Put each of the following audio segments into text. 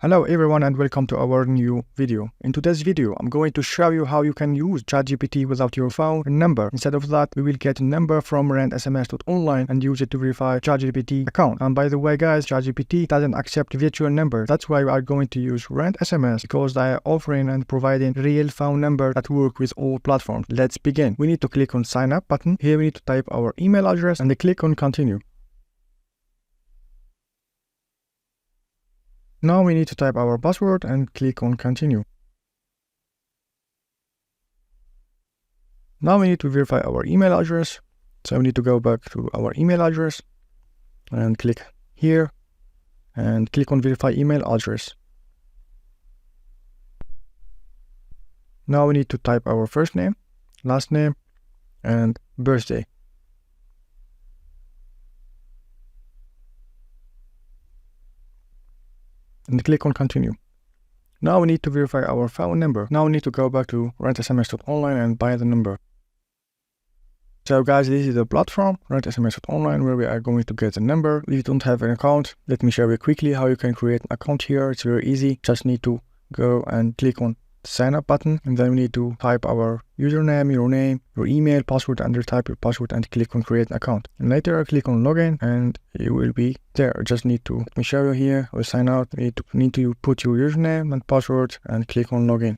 Hello everyone and welcome to our new video. In today's video, I'm going to show you how you can use ChatGPT without your phone number. Instead of that, we will get a number from RentSms.online and use it to verify ChatGPT account. And by the way guys, ChatGPT doesn't accept virtual numbers. That's why we are going to use RentSms because they are offering and providing real phone number that work with all platforms. Let's begin. We need to click on sign up button. Here we need to type our email address and click on continue. Now we need to type our password and click on continue. Now we need to verify our email address. So we need to go back to our email address and click here and click on verify email address. Now we need to type our first name, last name, and birthday. And click on continue. Now we need to verify our phone number. Now we need to go back to RentSms.online and buy the number. So guys, this is the platform, RentSms.online, where we are going to get a number. If you don't have an account, let me show you quickly how you can create an account here. It's very easy. Just need to go and click on sign up button, and then we need to type our username, your name, your email, password, and type your password and click on create an account. And later click on login and you will be there. Just need to, let me show you here, we sign out, you need to put your username and password and click on login.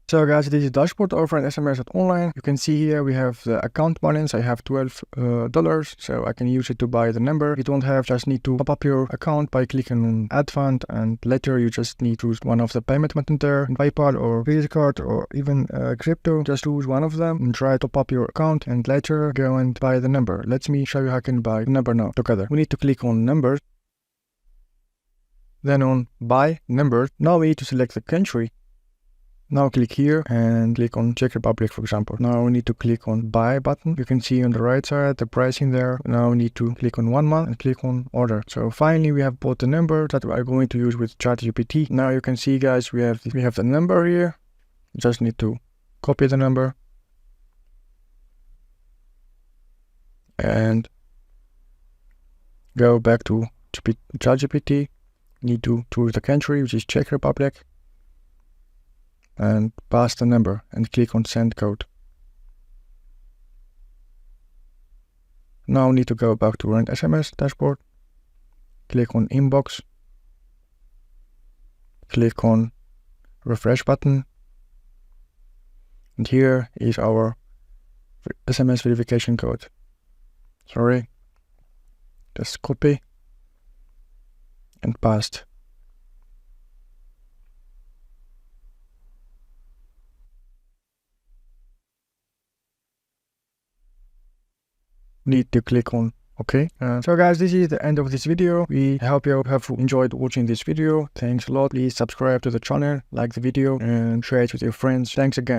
So guys, this is dashboard of RentSms.online. You can see here we have the account balance. I have $12, so I can use it to buy the number. If you don't have, just need to top up your account by clicking on add fund, and later you just need to use one of the payment method there, PayPal or credit card or even crypto. Just choose one of them and try to top up your account and later go and buy the number. Let me show you how I can buy the number now together. We need to click on numbers, then on buy numbers. Now we need to select the country. Now click here and click on Czech Republic, for example. Now we need to click on buy button. You can see on the right side the pricing there. Now we need to click on 1 month and click on order. So finally we have bought the number that we are going to use with ChatGPT. Now you can see guys, we have the number here. Just need to copy the number and go back to ChatGPT. Need to choose the country, which is Czech Republic, and pass the number and click on send code. Now we need to go back to RentSms dashboard, click on inbox, click on refresh button, and here is our SMS verification code. Sorry, just copy and paste. Need to click on OK. So guys, this is the end of this video. We hope you have enjoyed watching this video. Thanks a lot. Please subscribe to the channel, like the video, and share it with your friends. Thanks again.